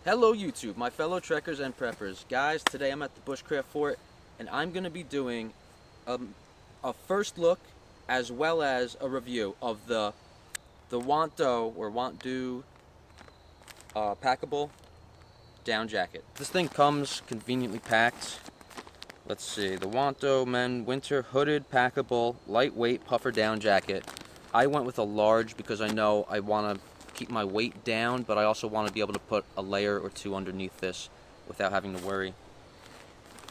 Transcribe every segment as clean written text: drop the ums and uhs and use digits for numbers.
Hello YouTube, my fellow trekkers and preppers. Guys, today I'm at the Bushcraft Fort and I'm going to be doing a first look as well as a review of the Wantdo Packable down jacket. This thing comes conveniently packed. Let's see, the Wantdo Men Winter Hooded Packable Lightweight Puffer Down Jacket. I went with a large because I know I want to keep my weight down, but I also want to be able to put a layer or two underneath this without having to worry.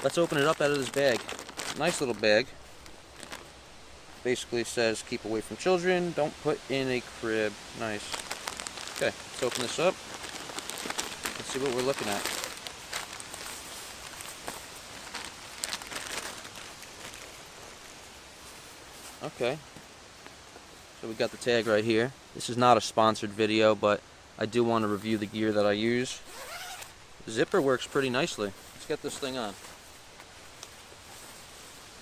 Let's open it up out of this bag. Nice little bag. Basically says keep away from children, don't put in a crib. Nice. Okay, let's open this up. Let's see what we're looking at. Okay. So we got the tag right here. This is not a sponsored video, but I do want to review the gear that I use. The zipper works pretty nicely. Let's get this thing on.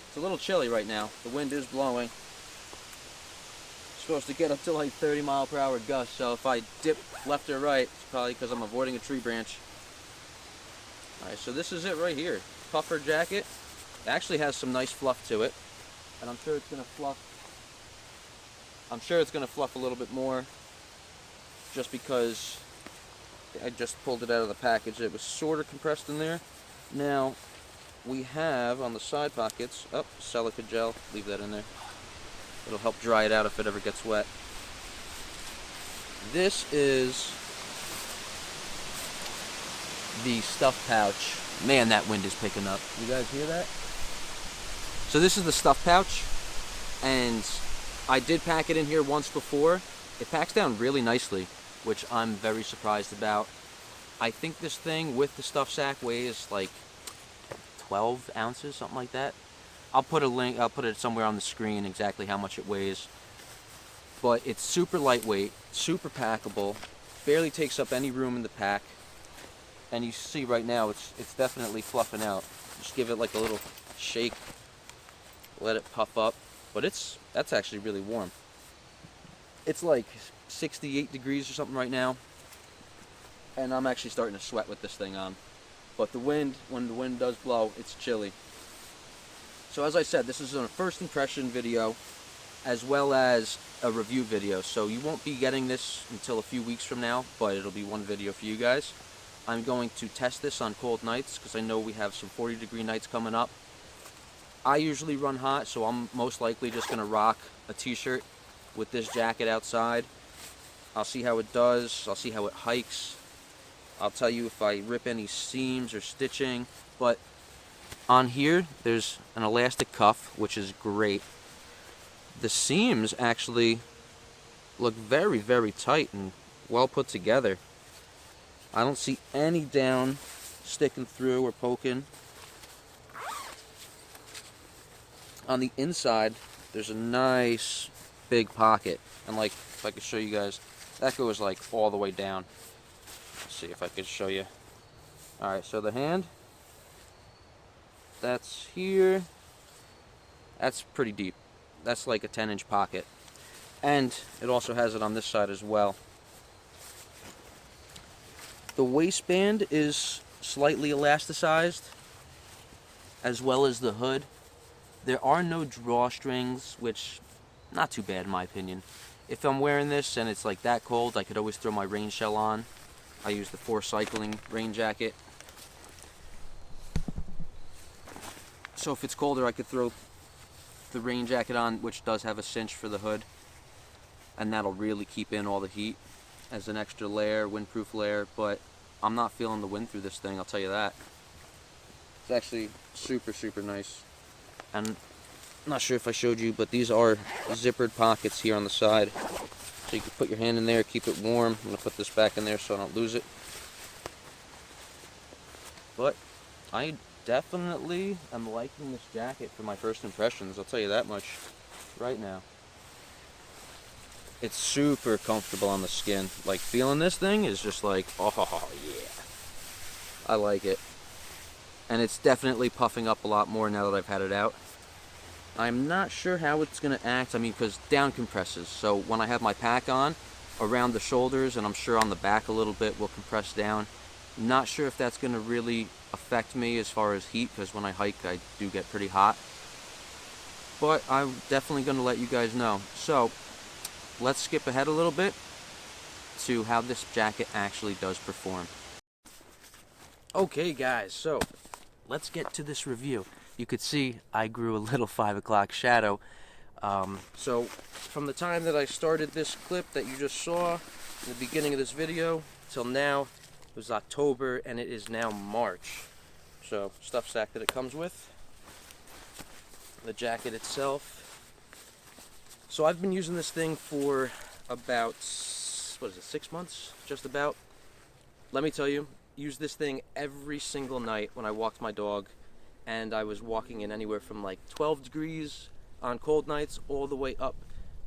It's a little chilly right now. The wind is blowing. It's supposed to get up to like 30-mile-per-hour gusts, so if I dip left or right, it's probably because I'm avoiding a tree branch. Alright, so this is it right here. Puffer jacket. It actually has some nice fluff to it, and I'm sure it's going to fluff a little bit more just because I just pulled it out of the package. It was sort of compressed in there. Now, we have on the side pockets, silica gel, leave that in there. It'll help dry it out if it ever gets wet. This is the stuff pouch. Man, that wind is picking up. You guys hear that? So this is the stuff pouch, and I did pack it in here once before. It packs down really nicely, which I'm very surprised about. I think this thing with the stuff sack weighs like 12 ounces, something like that. I'll put a link, I'll put it somewhere on the screen exactly how much it weighs. But it's super lightweight, super packable, barely takes up any room in the pack. And you see right now it's definitely fluffing out. Just give it like a little shake, let it puff up. But that's actually really warm. It's like 68 degrees or something right now, and I'm actually starting to sweat with this thing on. But the wind, when the wind does blow, it's chilly. So as I said, this is a first impression video as well as a review video. So you won't be getting this until a few weeks from now, but it'll be one video for you guys. I'm going to test this on cold nights because I know we have some 40-degree nights coming up. I usually run hot, so I'm most likely just going to rock a t-shirt with this jacket outside. I'll see how it does. I'll see how it hikes. I'll tell you if I rip any seams or stitching. But on here, there's an elastic cuff, which is great. The seams actually look very, very tight and well put together. I don't see any down sticking through or poking. On the inside, there's a nice big pocket, and like, if I could show you guys, that goes like all the way down. Let's see if I could show you. Alright, so the hand, that's here. That's pretty deep. That's like a 10-inch pocket. And it also has it on this side as well. The waistband is slightly elasticized, as well as the hood. There are no drawstrings, which, not too bad in my opinion. If I'm wearing this and it's like that cold, I could always throw my rain shell on. I use the 4 Cycling rain jacket. So if it's colder, I could throw the rain jacket on, which does have a cinch for the hood. And that'll really keep in all the heat as an extra layer, windproof layer. But I'm not feeling the wind through this thing, I'll tell you that. It's actually super, super nice. And I'm not sure if I showed you, but these are zippered pockets here on the side. So you can put your hand in there, keep it warm. I'm going to put this back in there so I don't lose it. But I definitely am liking this jacket for my first impressions. I'll tell you that much right now. It's super comfortable on the skin. Like, feeling this thing is just like, oh yeah. I like it. And it's definitely puffing up a lot more now that I've had it out. I'm not sure how it's going to act, because down compresses. So when I have my pack on, around the shoulders, and I'm sure on the back a little bit will compress down. Not sure if that's going to really affect me as far as heat, because when I hike I do get pretty hot. But I'm definitely going to let you guys know. So let's skip ahead a little bit to how this jacket actually does perform. Okay guys, so let's get to this review. You could see I grew a little 5 o'clock shadow. So from the time that I started this clip that you just saw in the beginning of this video till now, it was October and it is now March. So stuff sack that it comes with, the jacket itself. So I've been using this thing for about, what is it, 6 months, just about. Let me tell you, use this thing every single night when I walked my dog, and I was walking in anywhere from like 12 degrees on cold nights all the way up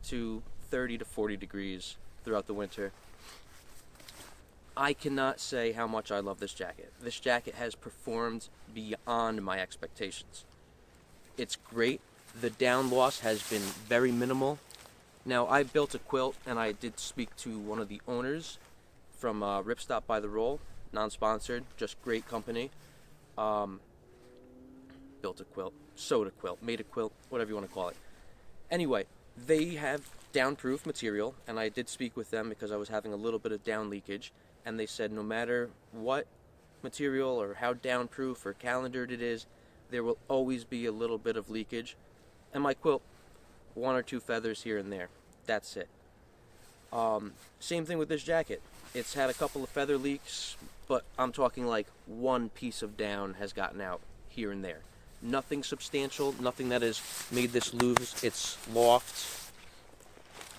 to 30 to 40 degrees throughout the winter. I cannot say how much I love this jacket. This jacket has performed beyond my expectations. It's great. The down loss has been very minimal. Now, I built a quilt, and I did speak to one of the owners from Ripstop by the Roll, non-sponsored, just great company. Built a quilt, sewed a quilt, made a quilt, whatever you want to call it. Anyway, they have down-proof material, and I did speak with them because I was having a little bit of down leakage, and they said no matter what material or how down-proof or calendared it is, there will always be a little bit of leakage. And my quilt, 1 or 2 feathers here and there. That's it. Same thing with this jacket. It's had a couple of feather leaks, but I'm talking like 1 piece of down has gotten out here and there. Nothing substantial, nothing that has made this lose its loft.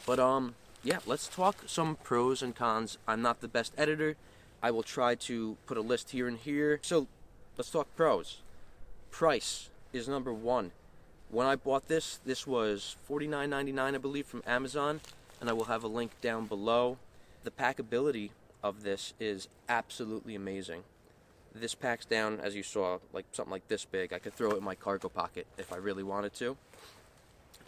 But yeah, let's talk some pros and cons. I'm not the best editor. I will try to put a list here and here. So let's talk pros. Price is number 1. When I bought this, this was $49.99, I believe, from Amazon, and I will have a link down below. The packability of this is absolutely amazing. This packs down, as you saw, like something like this big. I could throw it in my cargo pocket if I really wanted to.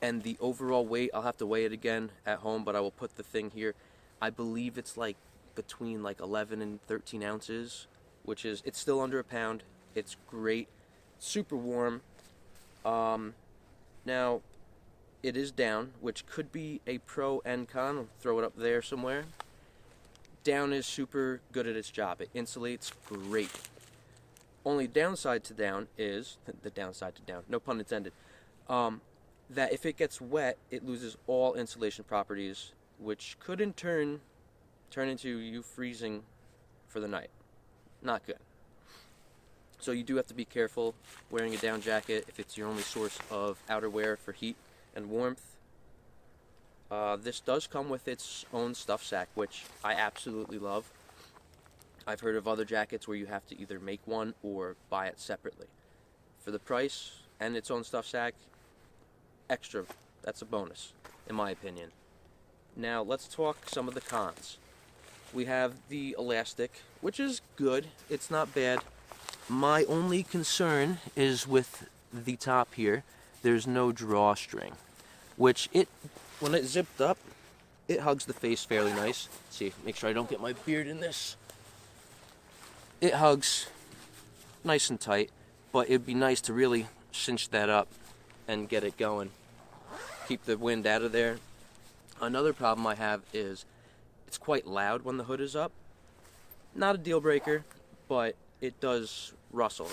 And the overall weight, I'll have to weigh it again at home, but I will put the thing here. I believe it's like between like 11 and 13 ounces, which is, it's still under a pound. It's great, super warm. Now, it is down, which could be a pro and con. I'll throw it up there somewhere. Down is super good at its job. It insulates great. Only downside to down is, the downside to down, no pun intended, that if it gets wet, it loses all insulation properties, which could in turn into you freezing for the night. Not good. So you do have to be careful wearing a down jacket if it's your only source of outerwear for heat and warmth. This does come with its own stuff sack, which I absolutely love. I've heard of other jackets where you have to either make one or buy it separately. For the price and its own stuff sack, extra. That's a bonus, in my opinion. Now, let's talk some of the cons. We have the elastic, which is good. It's not bad. My only concern is with the top here. There's no drawstring, which when it zipped up, it hugs the face fairly nice. Let's see, make sure I don't get my beard in this. It hugs nice and tight, but it'd be nice to really cinch that up and get it going. Keep the wind out of there. Another problem I have is it's quite loud when the hood is up. Not a deal breaker, but it does rustle.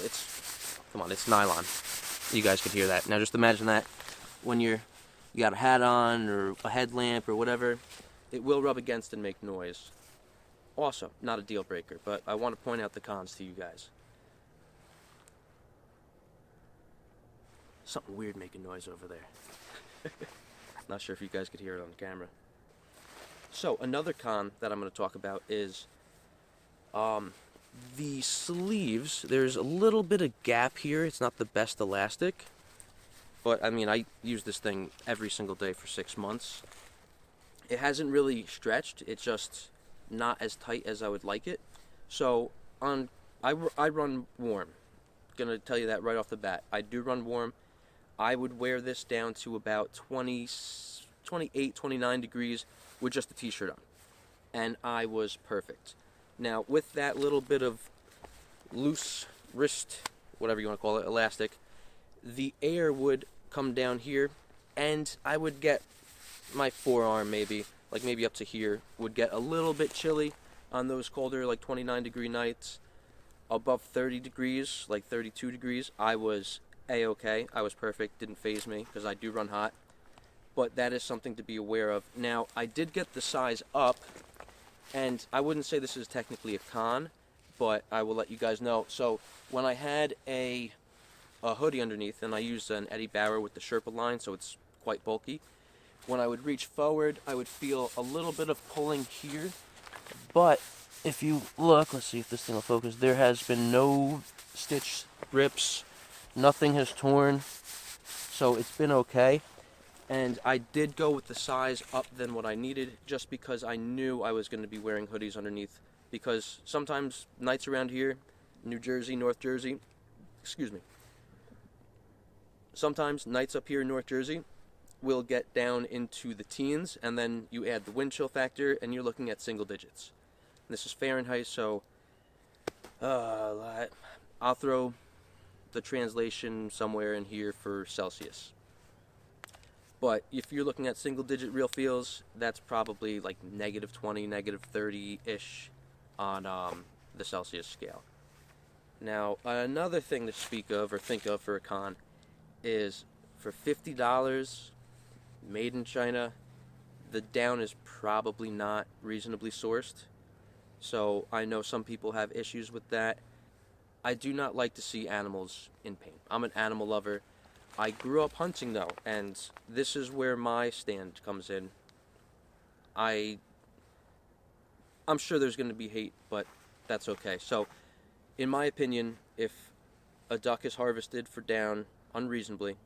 Come on, it's nylon. You guys could hear that. Now just imagine that when you got a hat on or a headlamp or whatever, it will rub against and make noise. Also, not a deal breaker, but I want to point out the cons to you guys. Something weird making noise over there. Not sure if you guys could hear it on the camera. So, another con that I'm going to talk about is the sleeves. There's a little bit of gap here. It's not the best elastic, but I mean, I use this thing every single day for 6 months. It hasn't really stretched. It's just not as tight as I would like it. So I run warm. Gonna tell you that right off the bat. I do run warm. I would wear this down to about 28, 29 degrees with just a t-shirt on, and I was perfect. Now, with that little bit of loose wrist, whatever you want to call it, elastic, the air would come down here, and I would get my forearm maybe up to here, would get a little bit chilly on those colder, like 29-degree nights. Above 30 degrees, like 32 degrees, I was A-okay. I was perfect, didn't faze me, because I do run hot. But that is something to be aware of. Now, I did get the size up, and I wouldn't say this is technically a con, but I will let you guys know. So, when I had a hoodie underneath, and I used an Eddie Bauer with the Sherpa line, so it's quite bulky, when I would reach forward, I would feel a little bit of pulling here, but if you look, let's see if this thing will focus, there has been no stitch rips, nothing has torn, so it's been okay. And I did go with the size up than what I needed, just because I knew I was going to be wearing hoodies underneath, because sometimes nights around here, New Jersey, North Jersey, excuse me, sometimes nights up here in North Jersey will get down into the teens, and then you add the wind chill factor, and you're looking at single digits. This is Fahrenheit, so I'll throw the translation somewhere in here for Celsius. But if you're looking at single-digit real feels, that's probably like -20, -30-ish on the Celsius scale. Now, another thing to speak of or think of for a con is for $50, made in China, the down is probably not reasonably sourced. So I know some people have issues with that. I do not like to see animals in pain. I'm an animal lover. I grew up hunting though, and this is where my stand comes in. I'm sure there's going to be hate, but that's okay. So, in my opinion, if a duck is harvested for down unreasonably,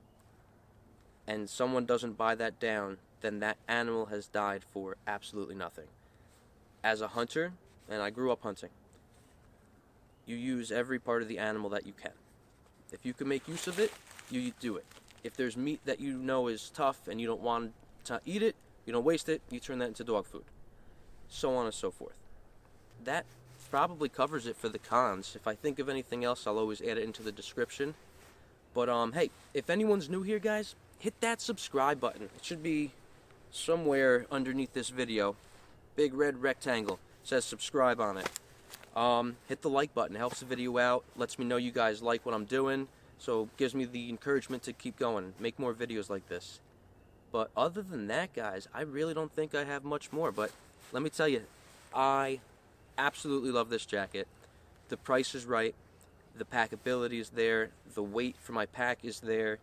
and someone doesn't buy that down, then that animal has died for absolutely nothing. As a hunter, and I grew up hunting, you use every part of the animal that you can. If you can make use of it, you do it. If there's meat that you know is tough and you don't want to eat it, you don't waste it, you turn that into dog food. So on and so forth. That probably covers it for the cons. If I think of anything else, I'll always add it into the description. But hey, if anyone's new here, guys, hit that subscribe button. It should be somewhere underneath this video. Big red rectangle. Says subscribe on it. Hit the like button. Helps the video out. Lets me know you guys like what I'm doing. So gives me the encouragement to keep going. Make more videos like this. But other than that, guys, I really don't think I have much more. But let me tell you, I absolutely love this jacket. The price is right. The packability is there. The weight for my pack is there.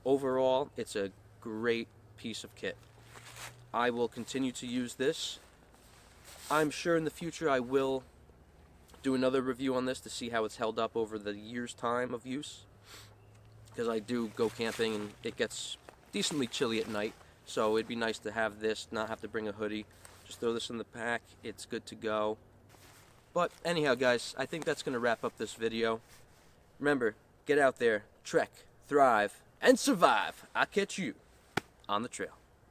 Overall, it's a great piece of kit. I will continue to use this. I'm sure in the future I will do another review on this to see how it's held up over the year's time of use. Because I do go camping and it gets decently chilly at night. So it'd be nice to have this, not have to bring a hoodie. Just throw this in the pack. It's good to go. But anyhow, guys, I think that's going to wrap up this video. Remember, get out there, trek, thrive, and survive. I'll catch you on the trail.